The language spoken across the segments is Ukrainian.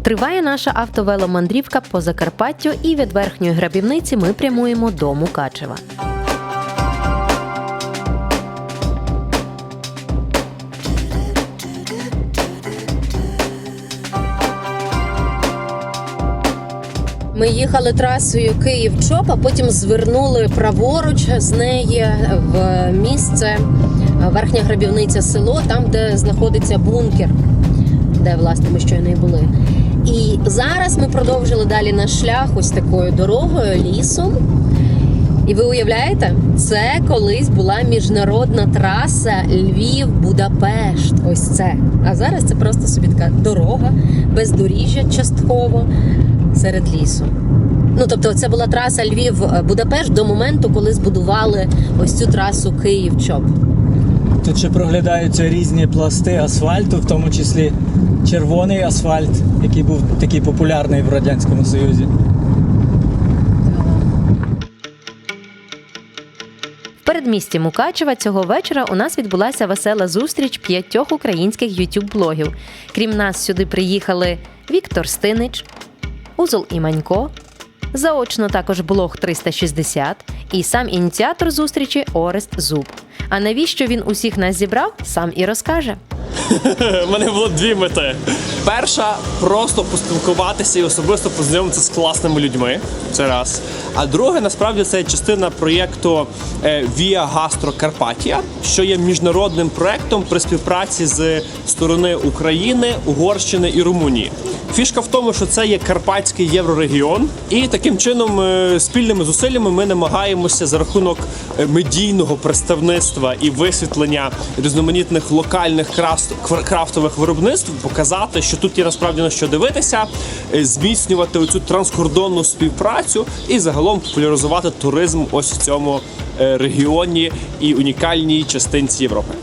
Триває наша автовеломандрівка по Закарпаттю, і від Верхньої Грабівниці ми прямуємо до Мукачева. Ми їхали трасою Київ-Чоп, а потім звернули праворуч з неї в місце Верхня Грабівниця село, там, де знаходиться бункер, де, власне, ми щойно і були. І зараз ми продовжили далі наш шлях ось такою дорогою, лісом. І ви уявляєте, це колись була міжнародна траса Львів-Будапешт. Ось це. А зараз це просто собі така дорога, бездоріжжя частково, серед лісу. Ну, тобто це була траса Львів-Будапешт до моменту, коли збудували ось цю трасу Київ-Чоп. Тут ще проглядаються різні пласти асфальту, в тому числі червоний асфальт, який був такий популярний в Радянському Союзі. В передмісті Мукачева цього вечора у нас відбулася весела зустріч 5 українських YouTube-блогів. Крім нас, сюди приїхали Віктор Стинич, Узол і Манько, заочно також блог 360 і сам ініціатор зустрічі Орест Зуб. А навіщо він усіх нас зібрав, сам і розкаже. У мене було дві мети. Перша – просто поспілкуватися і особисто познайомитися з класними людьми. Це раз. А друге, насправді, це частина проєкту Via Gastro Carpathia, що є міжнародним проєктом при співпраці з сторони України, Угорщини і Румунії. Фішка в тому, що це є карпатський єврорегіон, і таким чином спільними зусиллями ми намагаємося за рахунок медійного представництва і висвітлення різноманітних локальних крафтових виробництв показати, що тут є насправді на що дивитися, зміцнювати оцю транскордонну співпрацю і загалом популяризувати туризм ось в цьому регіоні і унікальній частинці Європи.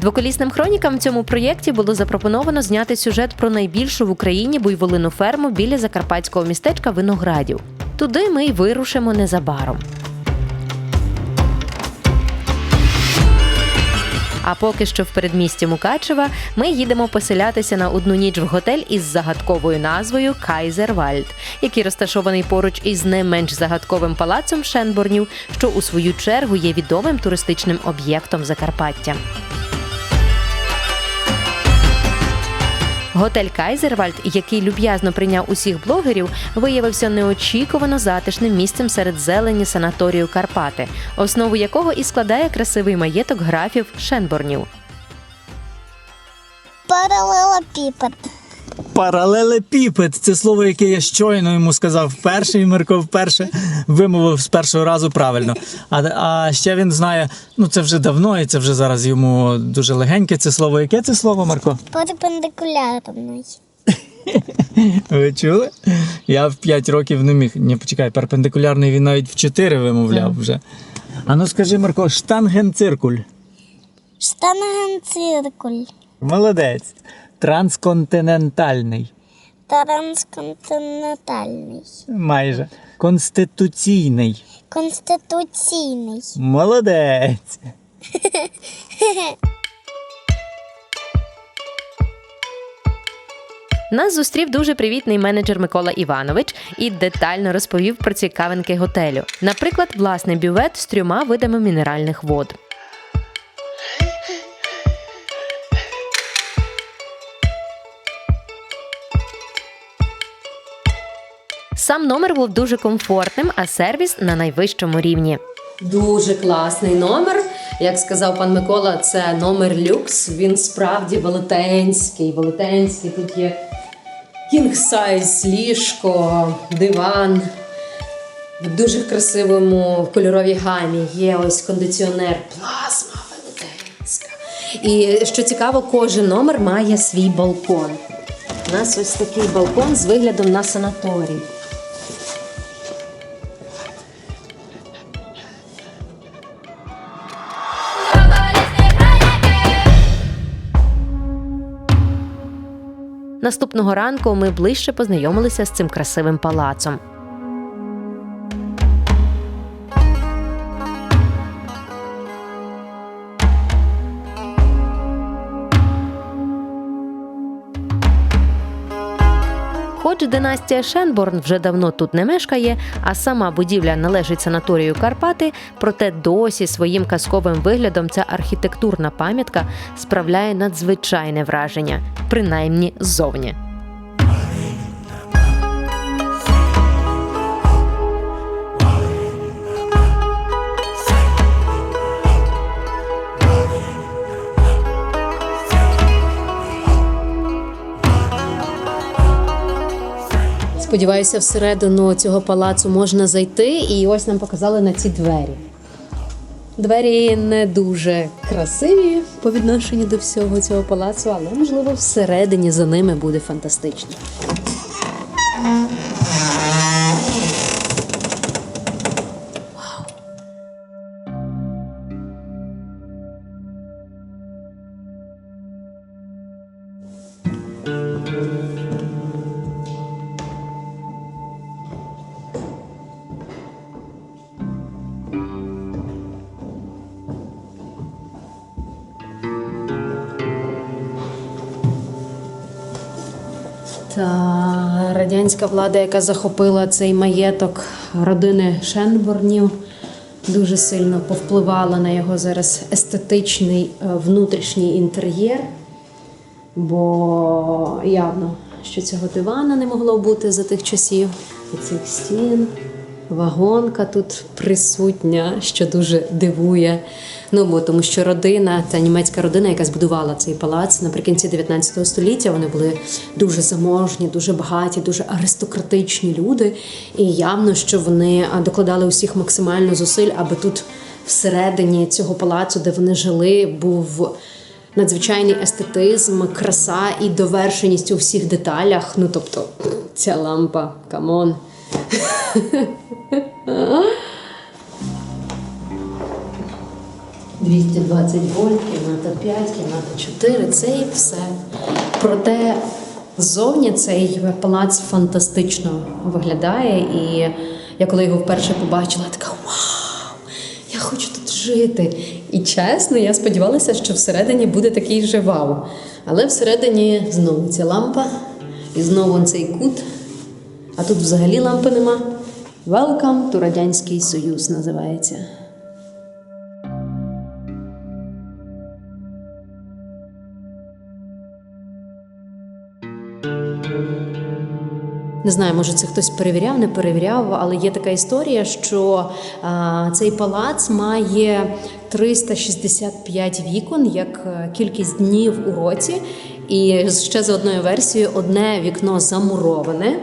Двоколісним хронікам в цьому проєкті було запропоновано зняти сюжет про найбільшу в Україні буйволину ферму біля закарпатського містечка Виноградів. Туди ми й вирушимо незабаром. А поки що в передмісті Мукачева ми їдемо поселятися на одну ніч в готель із загадковою назвою «Кайзервальд», який розташований поруч із не менш загадковим палацом Шенборнів, що у свою чергу є відомим туристичним об'єктом Закарпаття. Готель «Кайзервальд», який люб'язно прийняв усіх блогерів, виявився неочікувано затишним місцем серед зелені санаторію Карпати, основу якого і складає красивий маєток графів Шенборнів. Паралелепіпед. Паралелепіпед – це слово, яке я щойно йому сказав вперше, і Марко вперше вимовив з першого разу правильно. А ще він знає, ну це вже давно, і це вже зараз йому дуже легеньке це слово. Яке це слово, Марко? Перпендикулярний. Ви чули? Я в 5 років не міг. Ні, почекай, перпендикулярний він навіть в 4 вимовляв вже. А ну скажи, Марко, штангенциркуль. Штангенциркуль. Молодець. Трансконтинентальний. Трансконтинентальний. Майже. Конституційний. Конституційний. Молодець. Нас зустрів дуже привітний менеджер Микола Іванович і детально розповів про цікавинки готелю. Наприклад, власний бювет з 3 видами мінеральних вод. Сам номер був дуже комфортним, а сервіс на найвищому рівні. Дуже класний номер. Як сказав пан Микола, це номер люкс. Він справді велетенський. Тут є кінг-сайз, ліжко, диван. В дуже красивому кольоровій гамі. Є ось кондиціонер. Плазма велетенська. І, що цікаво, кожен номер має свій балкон. У нас ось такий балкон з виглядом на санаторій. Наступного ранку ми ближче познайомилися з цим красивим палацом. Хоч династія Шенборн вже давно тут не мешкає, а сама будівля належить санаторію Карпати, проте досі своїм казковим виглядом ця архітектурна пам'ятка справляє надзвичайне враження, принаймні ззовні. Сподіваюся, всередину цього палацу можна зайти, і ось нам показали на ці двері. Двері не дуже красиві по відношенню до всього цього палацу, але, можливо, всередині за ними буде фантастично. Та радянська влада, яка захопила цей маєток родини Шенборнів, дуже сильно повпливала на його зараз естетичний внутрішній інтер'єр, бо явно, що цього дивана не могло бути за тих часів, і цих стін. Вагонка тут присутня, що дуже дивує. Бо тому що родина, та німецька родина, яка збудувала цей палац наприкінці 19 століття, вони були дуже заможні, дуже багаті, дуже аристократичні люди. І явно, що вони докладали усіх максимально зусиль, аби тут всередині цього палацу, де вони жили, був надзвичайний естетизм, краса і довершеність у всіх деталях. Тобто, ця лампа, камон. 220 вольт, кімната 5, кімната 4, це і все. Проте ззовні цей палац фантастично виглядає, і я коли його вперше побачила, така вау, я хочу тут жити. І чесно, я сподівалася, що всередині буде такий же вау. Але всередині знову ця лампа, і знову цей кут, а тут взагалі лампи нема. Welcome to Радянський Союз називається. Не знаю, може це хтось перевіряв, не перевіряв, але є така історія, що цей палац має 365 вікон, як кількість днів у році. І ще за одною версією, одне вікно замуроване,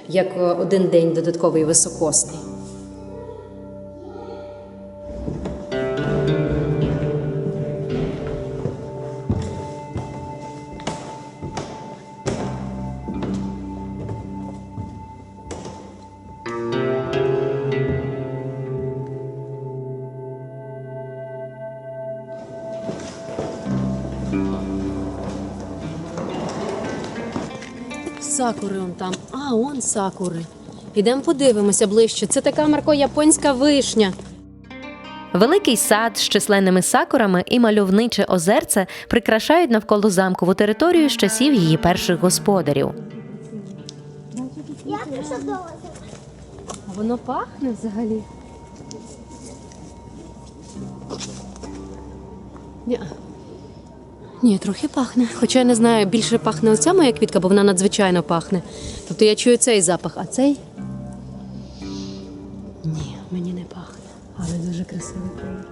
як один день додатковий високосний. Сакури он там. Он сакури. Ідемо подивимося ближче. Це така, Марко, японська вишня. Великий сад з численними сакурами і мальовниче озерце прикрашають навколо замкову територію з часів її перших господарів. А воно пахне взагалі? Ні, трохи пахне. Хоча я не знаю, більше пахне оця моя квітка, бо вона надзвичайно пахне. Тобто я чую цей запах, а цей? Ні, мені не пахне. Але дуже красивий колір.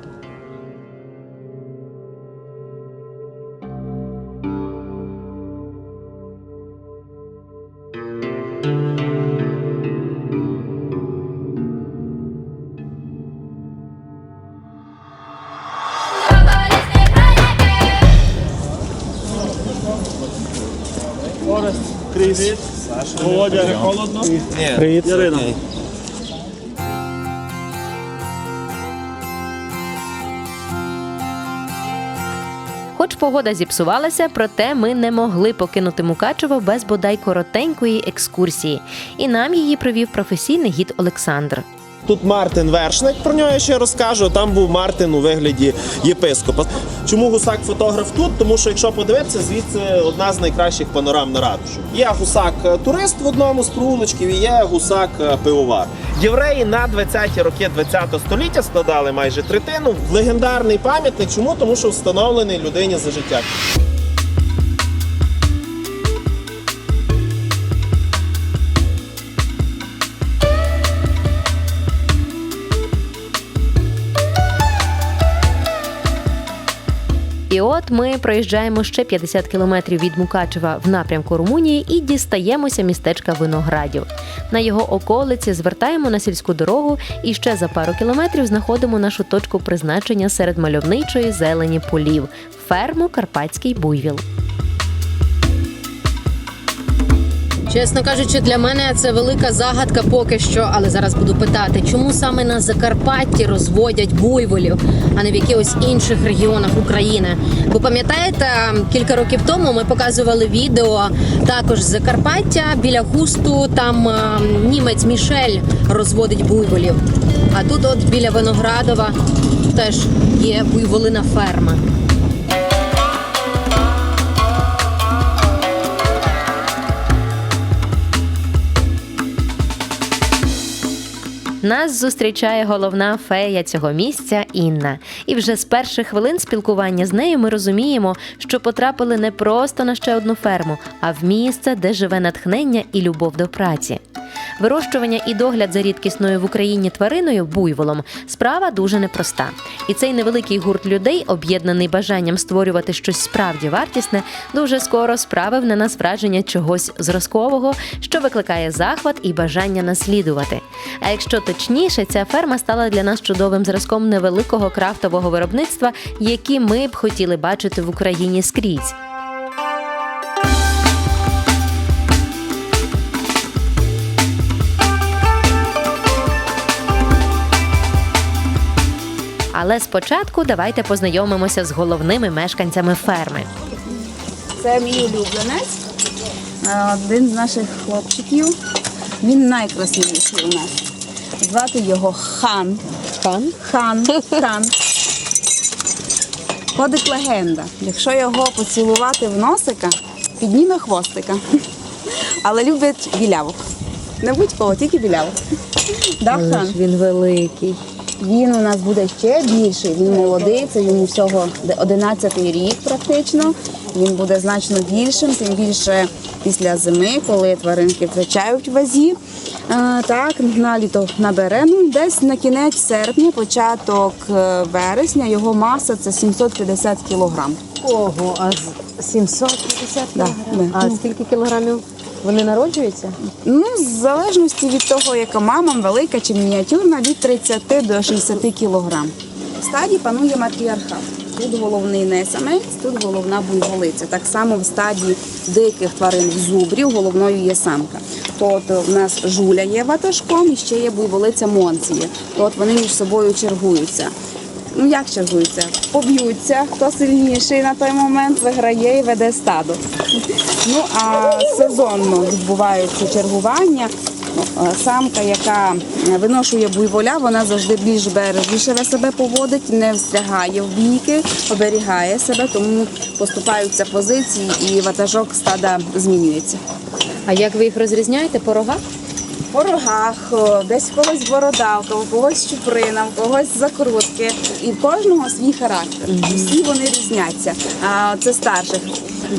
Кріс. Володя, не холодно? Привіт. Ярина. Хоч погода зіпсувалася, проте ми не могли покинути Мукачево без бодай коротенької екскурсії. І нам її провів професійний гід Олександр. Тут Мартин Вершник, про нього я ще розкажу, там був Мартин у вигляді єпископа. Чому гусак-фотограф тут? Тому що, якщо подивитися, звідси одна з найкращих панорам на ратушу. Є гусак-турист в одному з провулочків і є гусак-пивовар. Євреї на 20-ті роки ХХ століття складали майже третину. Легендарний пам'ятник. Чому? Тому що встановлений людині за життя. І от ми проїжджаємо ще 50 кілометрів від Мукачева в напрямку Румунії і дістаємося містечка Виноградів. На його околиці звертаємо на сільську дорогу і ще за пару кілометрів знаходимо нашу точку призначення серед мальовничої зелені полів – ферму «Карпатський буйвіл». Чесно кажучи, для мене це велика загадка поки що, але зараз буду питати, чому саме на Закарпатті розводять буйволів, а не в якихось інших регіонах України. Бо пам'ятаєте, кілька років тому ми показували відео також з Закарпаття, біля Хусту, там німець Мішель розводить буйволів. А тут от біля Виноградова теж є буйволина ферма. Нас зустрічає головна фея цього місця Інна. І вже з перших хвилин спілкування з нею ми розуміємо, що потрапили не просто на ще одну ферму, а в місце, де живе натхнення і любов до праці. Вирощування і догляд за рідкісною в Україні твариною – буйволом – справа дуже непроста. І цей невеликий гурт людей, об'єднаний бажанням створювати щось справді вартісне, дуже скоро справив на нас враження чогось зразкового, що викликає захват і бажання наслідувати. А якщо точніше, ця ферма стала для нас чудовим зразком невеликого крафтового виробництва, які ми б хотіли бачити в Україні скрізь. Але спочатку давайте познайомимося з головними мешканцями ферми. Це мій улюбленець, один з наших хлопчиків. Він найкрасивіший у нас. Звати його Хан. Хан. Ходить легенда. Якщо його поцілувати в носика, підніме хвостика. Але любить білявок. Не будь-кого, тільки білявок. Да, Хан? Він великий. Він у нас буде ще більший, він молодий, це йому всього 11-й рік практично. Він буде значно більшим, тим більше після зими, коли тваринки втрачають в вазі. Так, на літо набере. Десь на кінець серпня, початок вересня, його маса – це 750 кілограм. Ого, а 750 кілограмів? Да. А скільки кілограмів вони народжуються? В залежності від того, яка мама, велика чи мініатюрна, від 30 до 60 кілограм. В стаді панує матріархат. Тут головний не самець, тут головна буйволиця. Так само в стаді диких тварин зубрів головною є самка. Тут в нас жуля є ватажком і ще є буйволиця Монція. Тут вони між собою чергуються. Як чергуються? Поб'ються, хто сильніший на той момент виграє і веде стадо. А сезонно відбуваються чергування. Самка, яка виношує буйволя, вона завжди більш бережніше себе поводить, не встрягає в бійки, оберігає себе, тому поступаються позиції і ватажок стада змінюється. А як ви їх розрізняєте по рогах? По рогах, десь в когось бородавка, у когось чуприна, у когось закрутки. І в кожного свій характер. Всі вони різняться. Це старших.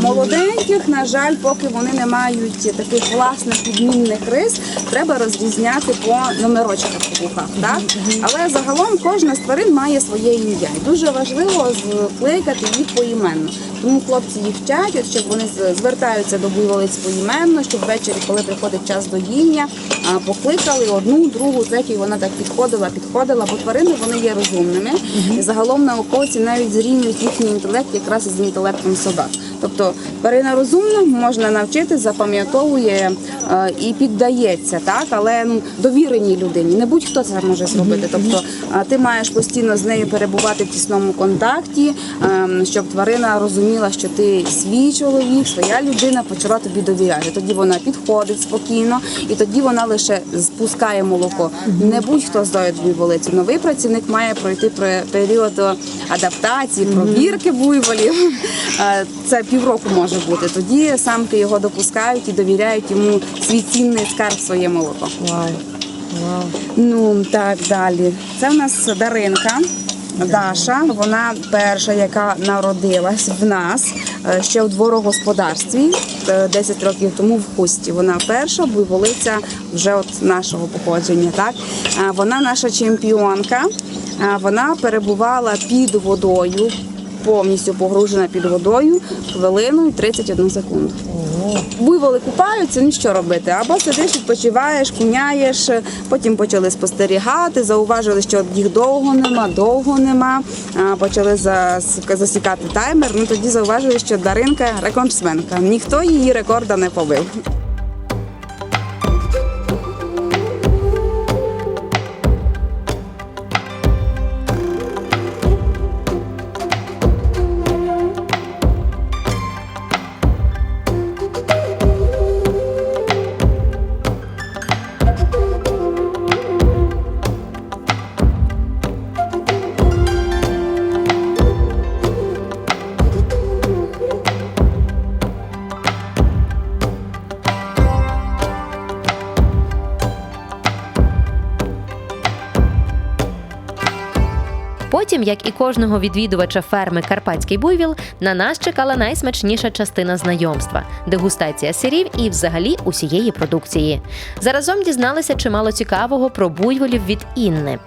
Молоденьких, на жаль, поки вони не мають таких власних відмінних рис, треба розрізняти по номерочках по вухах. Так? Але загалом кожна з тварин має своє ім'я. І дуже важливо кликати їх поіменно. Тому хлопці їх вчать, щоб вони звертаються до буйволиць поіменно, щоб ввечері, коли приходить час доїння, покликали одну, другу, третю, і вона так підходила, бо тварини вони є розумними. І загалом науковці навіть зрівнюють їхній інтелект якраз із інтелектом собак. Тобто тварина розумна, можна навчити, запам'ятовує і піддається, так? Але довіреній людині. Не будь-хто це може зробити. Тобто ти маєш постійно з нею перебувати в тісному контакті, щоб тварина розуміла, що ти свій чоловік, своя людина, почала тобі довіряти. Тоді вона підходить спокійно, і тоді вона лише лише спускає молоко. Не будь-хто здоїть буйволицю. Новий працівник має пройти період адаптації, провірки буйволів. Це півроку може бути. Тоді самки його допускають і довіряють йому свій цінний скарб, своє молоко. Ну, так, далі. Це в нас Даринка. Даша, вона перша, яка народилась в нас ще у дворогосподарстві 10 років тому в Хусті. Вона перша буйволиця вже от нашого походження. Так? Вона наша чемпіонка. Вона перебувала під водою, повністю погружена під водою хвилину і 31 секунду. Буйволи купаються, ну що робити? Або сидиш, відпочиваєш, куняєш, потім почали спостерігати, зауважили, що їх довго нема, почали засікати таймер, ну тоді зауважили, що Даринка рекордсменка. Ніхто її рекорда не побив. Потім, як і кожного відвідувача ферми «Карпатський буйвіл», на нас чекала найсмачніша частина знайомства – дегустація сирів і взагалі усієї продукції. Заразом дізналися чимало цікавого про буйволів від Інни.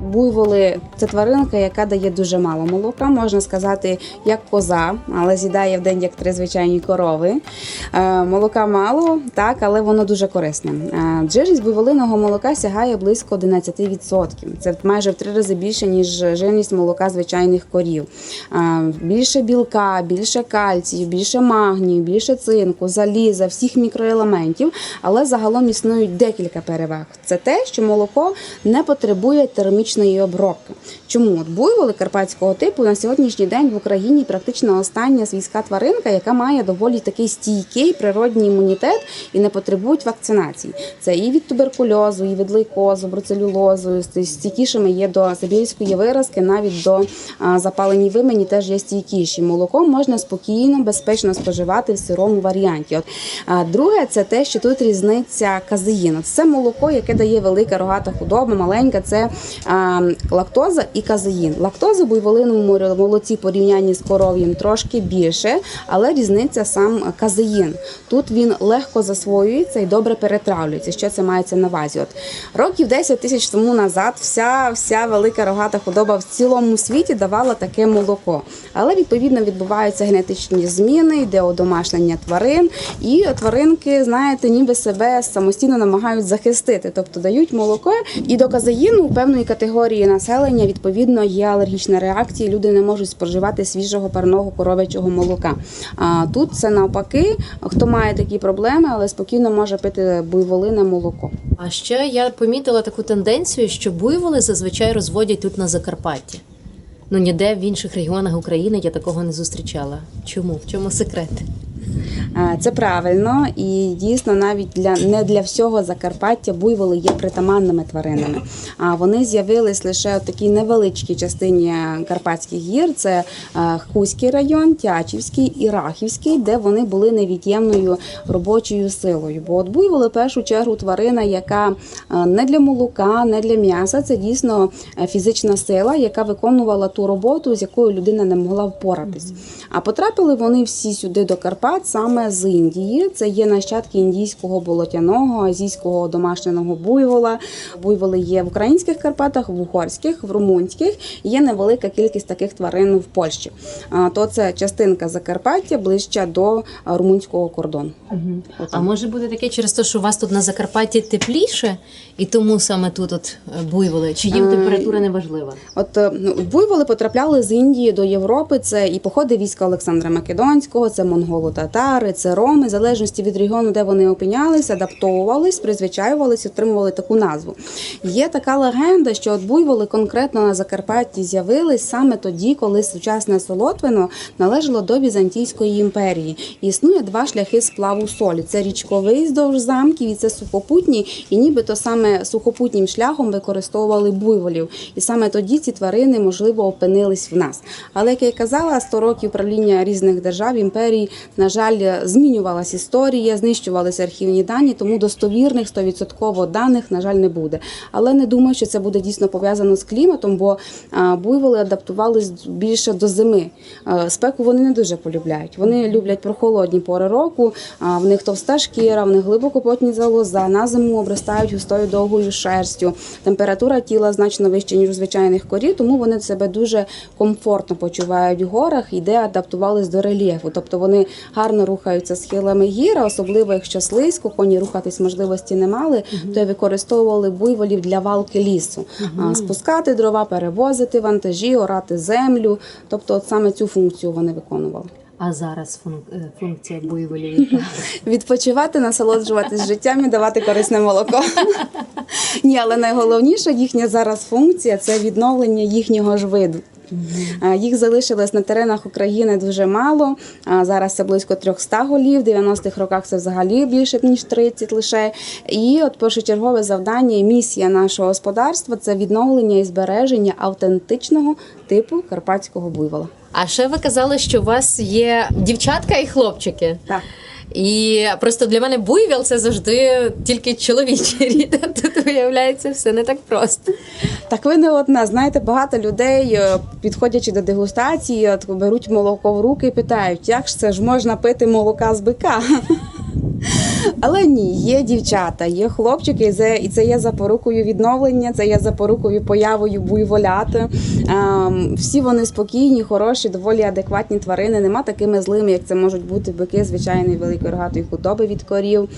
Буйволи – це тваринка, яка дає дуже мало молока, можна сказати, як коза, але з'їдає в день, як 3 звичайні корови. Молока мало, так, але воно дуже корисне. Жирність буйволиного молока сягає близько 11%. Це майже в 3 рази більше, ніж жирність молока звичайних корів. Більше білка, більше кальцію, більше магнію, більше цинку, заліза, всіх мікроелементів, але загалом існують декілька переваг. Це те, що молоко не потребує термічної обробки. Чому? От буйволи карпатського типу на сьогоднішній день в Україні практично остання свійська тваринка, яка має доволі такий стійкий природній імунітет і не потребують вакцинації. Це і від туберкульозу, і від лейкозу, бруцелюлозу, стійкішими є до сибірської виразки, навіть до запалені вимені теж є стійкіші. Молоко можна спокійно, безпечно споживати в сирому варіанті. Друге, це те, що тут різниця казеїну. Це молоко, яке дає велика рогата худоба, маленька, це лактоза і казеїн. Лактоза в буйволиному молоці в порівнянні з коров'ям трошки більше, але різниця сам казеїн. Тут він легко засвоюється і добре перетравлюється. Що це мається на увазі? Років 10 тисяч тому назад вся велика рогата худоба в цілому світі давала таке молоко. Але, відповідно, відбуваються генетичні зміни, йде одомашнення тварин, і тваринки, знаєте, ніби себе самостійно намагають захистити. Тобто дають молоко, і до казеїну у певної категорії населення, відповідно, є алергічна реакція, люди не можуть споживати свіжого парного коров'ячого молока. Тут це навпаки, хто має такі проблеми, але спокійно може пити буйволине молоко. А ще я помітила таку тенденцію, що буйволи зазвичай розводять тут на Закарпатті. Ну, ніде в інших регіонах України я такого не зустрічала. Чому? В чому секрет? Це правильно, і дійсно навіть не для всього Закарпаття буйволи є притаманними тваринами. Вони з'явились лише в такій невеличкій частині Карпатських гір. Це Хуський район, Тячівський і Рахівський, де вони були невід'ємною робочою силою. Бо от буйволи в першу чергу тварина, яка не для молока, не для м'яса, це дійсно фізична сила, яка виконувала ту роботу, з якою людина не могла впоратись. А потрапили вони всі сюди до Карпат саме з Індії. Це є нащадки індійського болотяного, азійського одомашненого буйвола. Буйволи є в українських Карпатах, в угорських, в румунських. Є невелика кількість таких тварин в Польщі. То це частинка Закарпаття ближче до румунського кордону. А може бути таке через те, що у вас тут на Закарпатті тепліше, і тому саме тут буйволи? Чи їм температура не важлива? Буйволи потрапляли з Індії до Європи. Це і походи війська Олександра Македонського, це монголо-татари, татари, це роми, в залежності від регіону, де вони опинялися, адаптовувались, призвичаювались, отримували таку назву. Є така легенда, що от буйволи конкретно на Закарпатті з'явились саме тоді, коли сучасне Солотвино належало до Візантійської імперії. І існує два шляхи сплаву солі. Це річковий вздовж замків і це сухопутній. І нібито саме сухопутнім шляхом використовували буйволів. І саме тоді ці тварини, можливо, опинились в нас. Але, як я казала, 100 років правління різних держав, імперій, на жаль, змінювалася історія, знищувалися архівні дані, тому достовірних 100% даних, на жаль, не буде. Але не думаю, що це буде дійсно пов'язано з кліматом, бо буйволи адаптувались більше до зими. Спеку вони не дуже полюбляють. Вони люблять прохолодні пори року, в них товста шкіра, в них глибокоплотні залоза, на зиму обростають густою довгою шерстю. Температура тіла значно вища, ніж у звичайних корів, тому вони себе дуже комфортно почувають в горах і де адаптувались до рельєфу. Тобто вони гарно рухаються схилами гір, особливо якщо слизько, коні рухатись можливості не мали, то й використовували буйволів для валки лісу. Спускати дрова, перевозити вантажі, орати землю. Тобто от саме цю функцію вони виконували. А зараз функція буйволів яка? Відпочивати, насолоджуватись життям і давати корисне молоко. Ні, але найголовніша їхня зараз функція – це відновлення їхнього ж виду. Їх залишилось на теренах України дуже мало. Зараз це близько 300 голів, в 90-х роках це взагалі більше, ніж 30 лише. І от першочергове завдання і місія нашого господарства – це відновлення і збереження автентичного типу карпатського буйвола. А ще ви казали, що у вас є дівчатка і хлопчики. Так. І просто для мене буйвіл – це завжди тільки чоловічий рід. Тут, виявляється, все не так просто. Так ви не одна. Знаєте, багато людей, підходячи до дегустації, от беруть молоко в руки і питають, як ж це ж можна пити молока з бика? Але ні, є дівчата, є хлопчики, і це є запорукою відновлення, це є запорукою появою буйволят. Всі вони спокійні, хороші, доволі адекватні тварини, нема такими злими, як це можуть бути бики звичайної великої рогатої худоби від корів.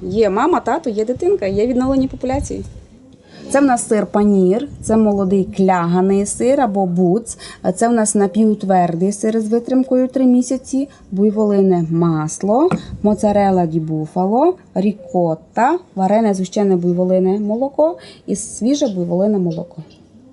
Є мама, тато, є дитинка, є відновлені популяції. Це в нас сир панір, це молодий кляганий сир або буц, це в нас напівтвердий сир з витримкою 3 місяці, буйволине масло, моцарелла ді буфало, рікотта, варене згущене буйволине молоко і свіже буйволине молоко.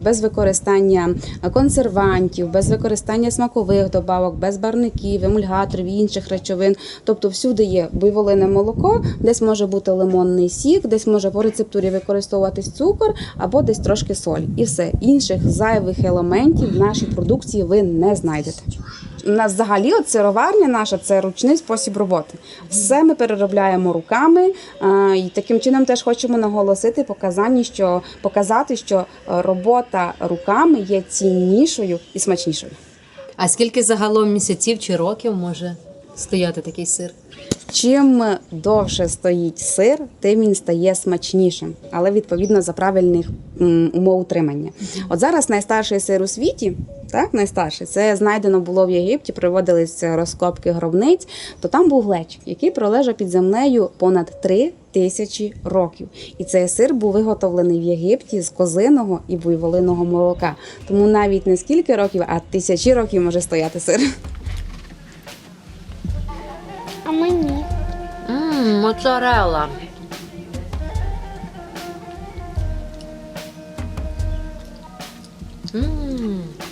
Без використання консервантів, без використання смакових добавок, без барвників, емульгаторів і інших речовин. Тобто всюди є буйволине молоко, десь може бути лимонний сік, десь може по рецептурі використовуватись цукор або десь трошки соль. І все. Інших зайвих елементів в нашій продукції ви не знайдете. У нас взагалі от сироварня наша – це ручний спосіб роботи. Все ми переробляємо руками і таким чином теж хочемо наголосити, показати, що робота руками є ціннішою і смачнішою. А скільки загалом місяців чи років може стояти такий сир? Чим довше стоїть сир, тим він стає смачнішим, але відповідно за правильних умов утримання. От зараз найстарший сир у світі, так, найстарший, це знайдено було в Єгипті, проводились розкопки гробниць, то там був глечик, який пролежав під землею понад 3000 років. І цей сир був виготовлений в Єгипті з козиного і буйволиного молока. Тому навіть не скільки років, а 1000 років може стояти сир. А мені? Моцарелла.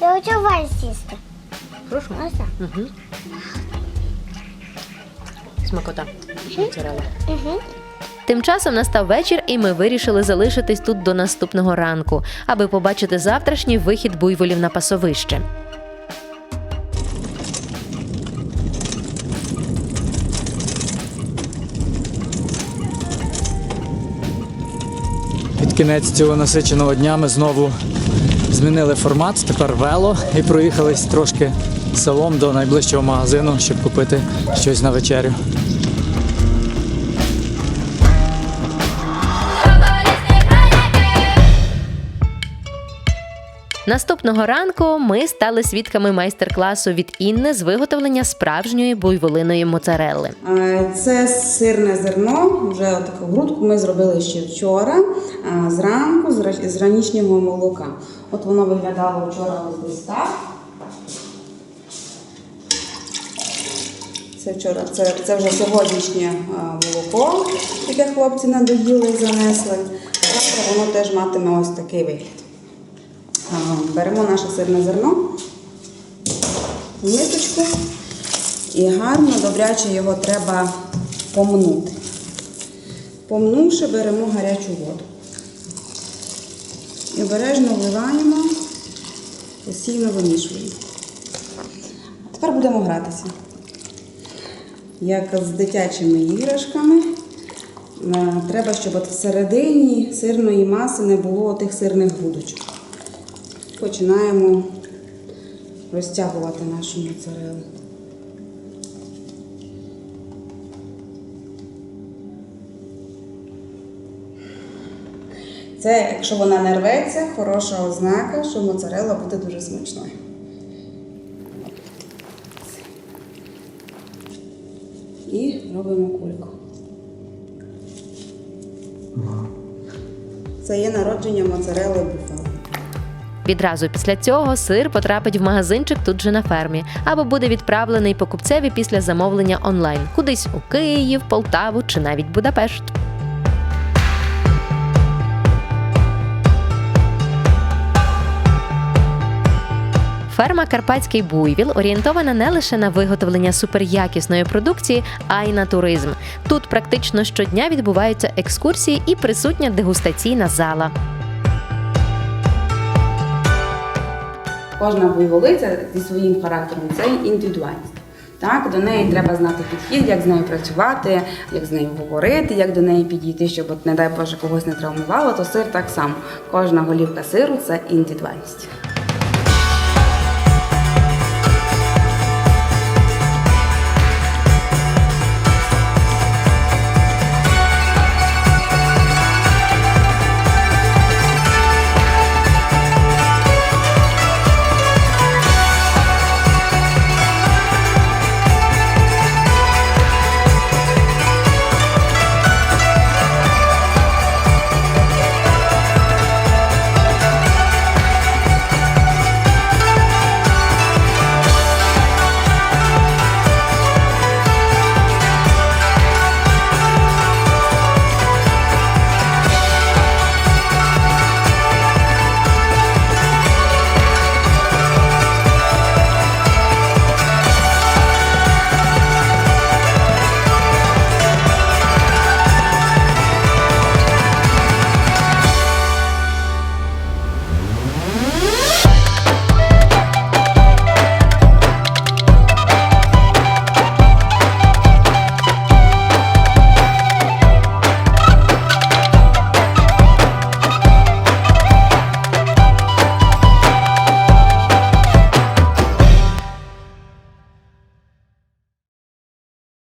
Я хочу валь сісти. Хорошо. Ось так. Смакота. Моцарелла. Тим часом настав вечір, і ми вирішили залишитись тут до наступного ранку, аби побачити завтрашній вихід буйволів на пасовище. Під кінець цього насиченого дня ми знову змінили формат, тепер вело, і проїхались трошки селом до найближчого магазину, щоб купити щось на вечерю. Наступного ранку ми стали свідками майстер-класу від Інни з виготовлення справжньої буйволиної моцарелли. Це сирне зерно, вже таку грудку ми зробили ще вчора, зранку, з ранішнього молока. От воно виглядало вчора ось так. Це вчора, це вже сьогоднішнє молоко, яке хлопці надоїли і занесли. Завтра воно теж матиме ось такий вигляд. Беремо наше сирне зерно в мисочку і гарно, добряче його треба помнути. Помнувши, беремо гарячу воду. І обережно вливаємо, постійно вимішуємо. А тепер будемо гратися. Як з дитячими іграшками, треба, щоб от всередині сирної маси не було тих сирних грудочок. Починаємо розтягувати нашу моцарелу. Це, якщо вона не рветься, хороша ознака, що моцарелла буде дуже смачною. І робимо кульку. Це є народження моцарелли буфало. Відразу після цього сир потрапить в магазинчик тут же на фермі, або буде відправлений покупцеві після замовлення онлайн кудись у Київ, Полтаву чи навіть Будапешт. Ферма «Карпатський буйвіл» орієнтована не лише на виготовлення суперякісної продукції, а й на туризм. Тут практично щодня відбуваються екскурсії і присутня дегустаційна зала. Кожна буйволиця зі своїм характером – це індивідуальність. Так, до неї треба знати підхід, як з нею працювати, як з нею говорити, як до неї підійти, щоб, от, не дай Боже, когось не травмувало, то сир так само. Кожна голівка сиру – це індивідуальність.